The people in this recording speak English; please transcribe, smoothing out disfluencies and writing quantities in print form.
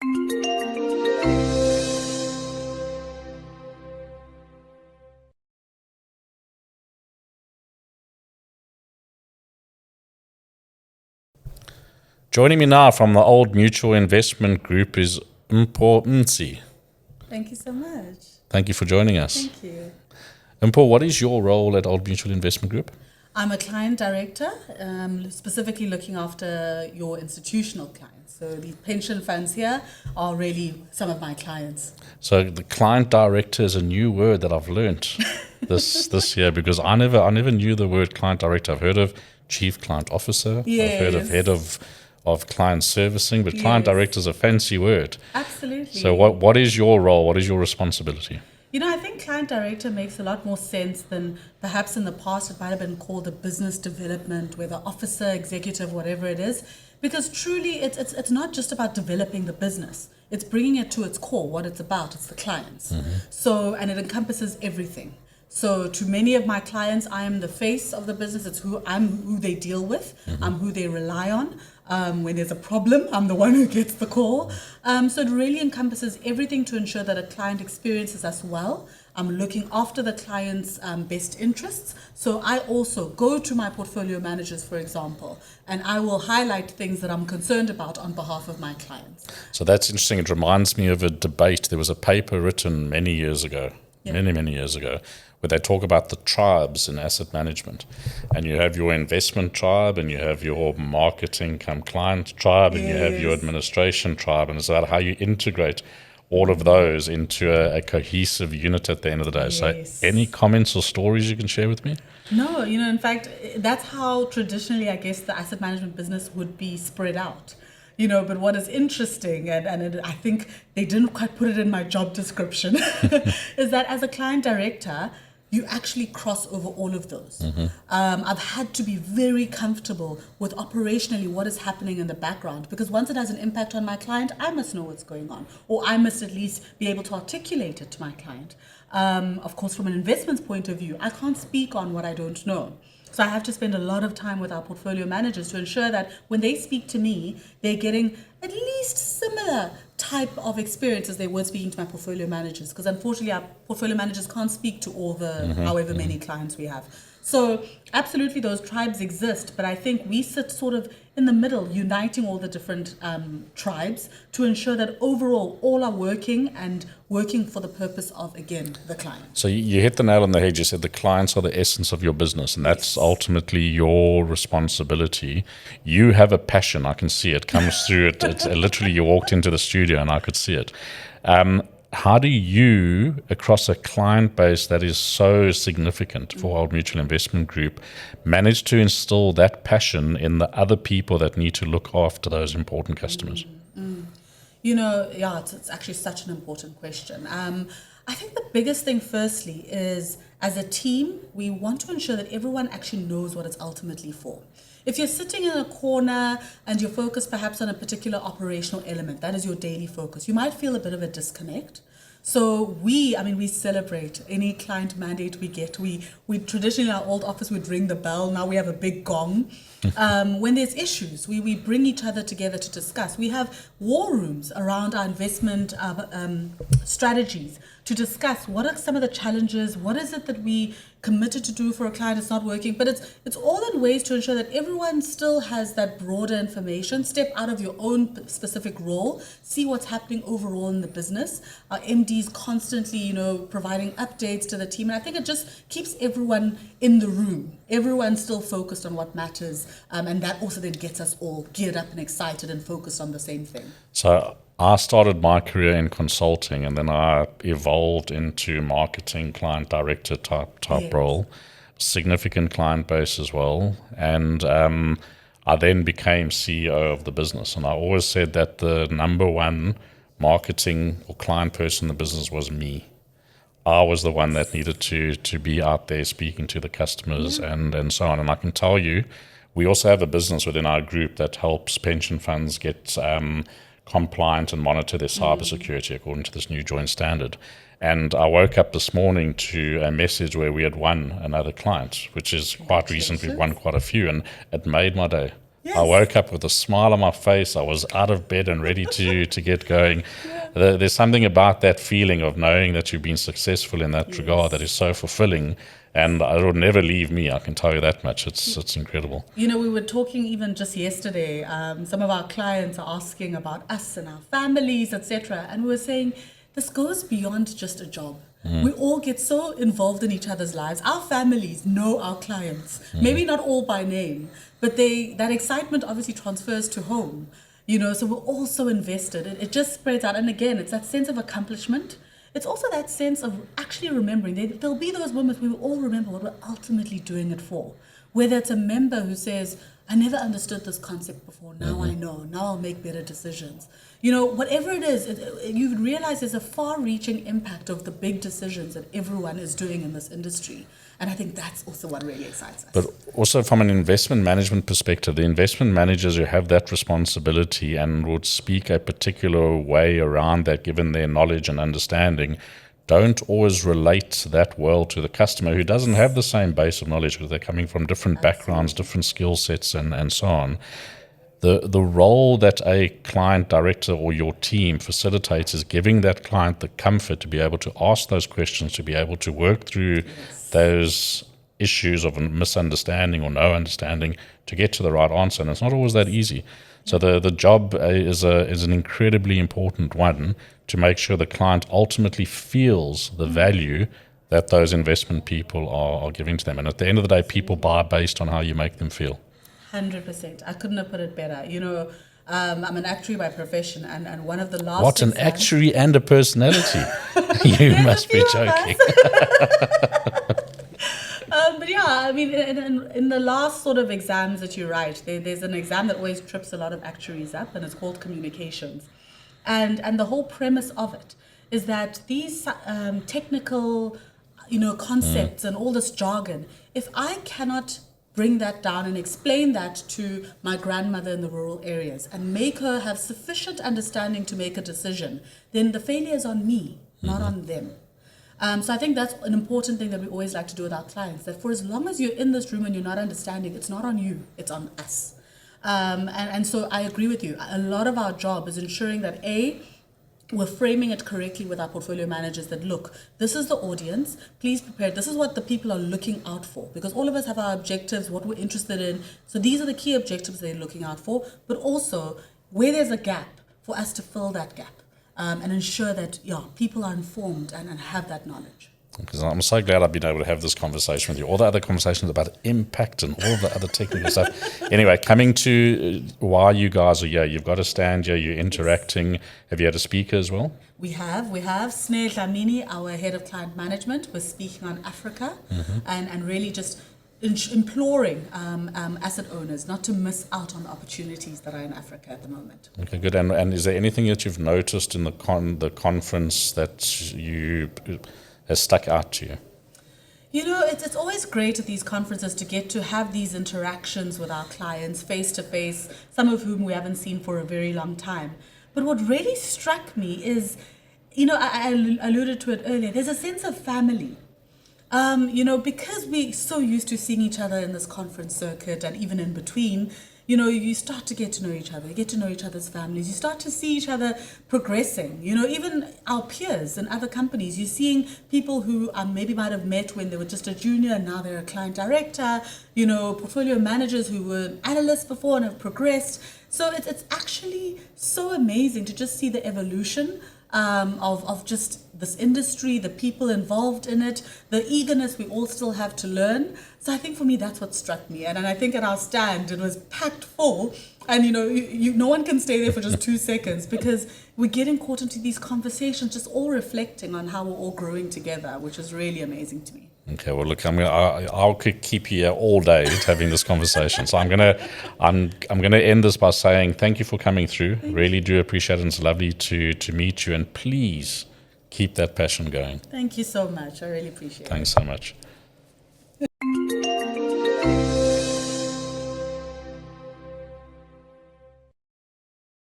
Joining me now from the Old Mutual Investment Group is Mpho Mtsi. Thank you so much. Thank you for joining us. Thank you. Mpho, what is your role at Old Mutual Investment Group? I'm a client director, specifically looking after your institutional clients. So the pension funds here are really some of my clients. So the client director is a new word that I've learnt this year, because I never knew the word client director. I've heard of chief client officer. Yes. I've heard of head of client servicing, but client Yes. director is a fancy word. Absolutely. So what is your role? What is your responsibility? You know, I think client director makes a lot more sense than perhaps in the past it might have been called a business development, whether officer, executive, whatever it is, because truly it's not just about developing the business. It's bringing it to its core, what it's about. It's the clients. So, and it encompasses everything. So to many of my clients, I am the face of the business. I'm who they deal with. I'm who they rely on. When there's a problem, I'm the one who gets the call. So it really encompasses everything to ensure that a client experiences us well. I'm looking after the client's best interests. So I also go to my portfolio managers, for example, and I will highlight things that I'm concerned about on behalf of my clients. So that's interesting. It reminds me of a debate. There was a paper written many years ago, many years ago, where they talk about the tribes in asset management. And you have your investment tribe, and you have your marketing client tribe, and you have your administration tribe, and it's about how you integrate all of those into a cohesive unit at the end of the day. Yes. So any comments or stories you can share with me? No, in fact, that's how traditionally, I guess, the asset management business would be spread out. But what is interesting, and I think they didn't quite put it in my job description, is that as a client director, you actually cross over all of those. I've had to be very comfortable with operationally what is happening in the background, because once it has an impact on my client, I must know what's going on, or I must at least be able to articulate it to my client. Of course, from an investments point of view, I can't speak on what I don't know. So I have to spend a lot of time with our portfolio managers to ensure that when they speak to me, they're getting at least similar type of experience as they were speaking to my portfolio managers, because unfortunately our portfolio managers can't speak to all the however many clients we have. So absolutely those tribes exist, but I think we sit sort of in the middle, uniting all the different tribes to ensure that overall all are working for the purpose of, again, the client. So you hit the nail on the head. You said the clients are the essence of your business, and that's ultimately your responsibility. You have a passion. I can see it comes through. It's literally, you walked into the studio and I could see it. How do you, across a client base that is so significant for Old Mutual Investment Group, manage to instill that passion in the other people that need to look after those important customers? It's actually such an important question. I think the biggest thing, firstly, is as a team, we want to ensure that everyone actually knows what it's ultimately for. If you're sitting in a corner and you're focused perhaps on a particular operational element, that is your daily focus, you might feel a bit of a disconnect. So we celebrate any client mandate we get. We traditionally, in our old office, we'd ring the bell. Now we have a big gong. When there's issues, we bring each other together to discuss. We have war rooms around our investment strategies to discuss what are some of the challenges, what is it that we committed to do for a client, it's not working. But it's all in ways to ensure that everyone still has that broader information. Step out of your own specific role, see what's happening overall in the business. Our MDs constantly, providing updates to the team. And I think it just keeps everyone in the room. Everyone's still focused on what matters. And that also then gets us all geared up and excited and focused on the same thing. So I started my career in consulting, and then I evolved into marketing, client director type role, significant client base as well. And I then became CEO of the business. And I always said that the number one marketing or client person in the business was me. I was the one that needed to be out there speaking to the customers and so on. And I can tell you, we also have a business within our group that helps pension funds get compliant and monitor their cybersecurity according to this new joint standard. And I woke up this morning to a message where we had won another client, which is quite recent. We've won quite a few, and it made my day. I woke up with a smile on my face. I was out of bed and ready to get going. There's something about that feeling of knowing that you've been successful in that regard that is so fulfilling, and it will never leave me. I can tell you that much. It's incredible. You know, we were talking even just yesterday. Some of our clients are asking about us and our families, etc., and we were saying this goes beyond just a job. We all get so involved in each other's lives. Our families know our clients, maybe not all by name, but that excitement obviously transfers to home. You know, so we're all so invested. It just spreads out. And again, it's that sense of accomplishment. It's also that sense of actually remembering. There'll be those moments where we all remember what we're ultimately doing it for. Whether it's a member who says, I never understood this concept before. Now I know. Now I'll make better decisions. You know, whatever it is, you realize there's a far-reaching impact of the big decisions that everyone is doing in this industry. And I think that's also what really excites us. But also from an investment management perspective, the investment managers who have that responsibility and would speak a particular way around that, given their knowledge and understanding, don't always relate that well to the customer who doesn't have the same base of knowledge because they're coming from different backgrounds, different skill sets, and so on. The role that a client director or your team facilitates is giving that client the comfort to be able to ask those questions, to be able to work through those issues of a misunderstanding or no understanding to get to the right answer. And it's not always that easy. So the job is an incredibly important one to make sure the client ultimately feels the value that those investment people are giving to them. And at the end of the day, people buy based on how you make them feel. 100%. I couldn't have put it better. You know, I'm an actuary by profession, and one of the last. What, an actuary and a personality? You must be joking. But yeah, I mean, in the last sort of exams that you write, there's an exam that always trips a lot of actuaries up, and it's called communications. And the whole premise of it is that these technical, you know, concepts and all this jargon, if I cannot bring that down and explain that to my grandmother in the rural areas and make her have sufficient understanding to make a decision, then the failure is on me, not on them. So I think that's an important thing that we always like to do with our clients, that for as long as you're in this room and you're not understanding, it's not on you, it's on us. And so I agree with you. A lot of our job is ensuring that we're framing it correctly with our portfolio managers that, look, this is the audience, please prepare. This is what the people are looking out for, because all of us have our objectives, what we're interested in. So these are the key objectives they're looking out for, but also where there's a gap, for us to fill that gap and ensure that people are informed and have that knowledge. Because I'm so glad I've been able to have this conversation with you. All the other conversations about impact and all the other technical stuff. Anyway, coming to why you guys are here. You've got a stand here, you're interacting. Have you had a speaker as well? We have Sneh Dlamini, our head of client management, was speaking on Africa and really just imploring asset owners not to miss out on the opportunities that are in Africa at the moment. Okay, good. And is there anything that you've noticed in the conference that has stuck out to you? You know, it's always great at these conferences to get to have these interactions with our clients face to face, some of whom we haven't seen for a very long time. But what really struck me is, you know, I alluded to it earlier, there's a sense of family. You know, because we're so used to seeing each other in this conference circuit and even in between, you know, you start to get to know each other, you get to know each other's families, you start to see each other progressing. You know, even our peers in other companies, you're seeing people who maybe might have met when they were just a junior and now they're a client director, you know, portfolio managers who were analysts before and have progressed. So it's actually so amazing to just see the evolution of just this industry, the people involved in it, the eagerness we all still have to learn. So I think for me, that's what struck me. And I think at our stand, it was packed full. And, you know, no one can stay there for just 2 seconds because we're getting caught into these conversations, just all reflecting on how we're all growing together, which is really amazing to me. Okay, well, look, I'll keep you here all day having this conversation. So I'm gonna end this by saying thank you for coming through. Really do appreciate it. It's lovely to meet you, and please keep that passion going. Thank you so much. I really appreciate it. Thanks so much.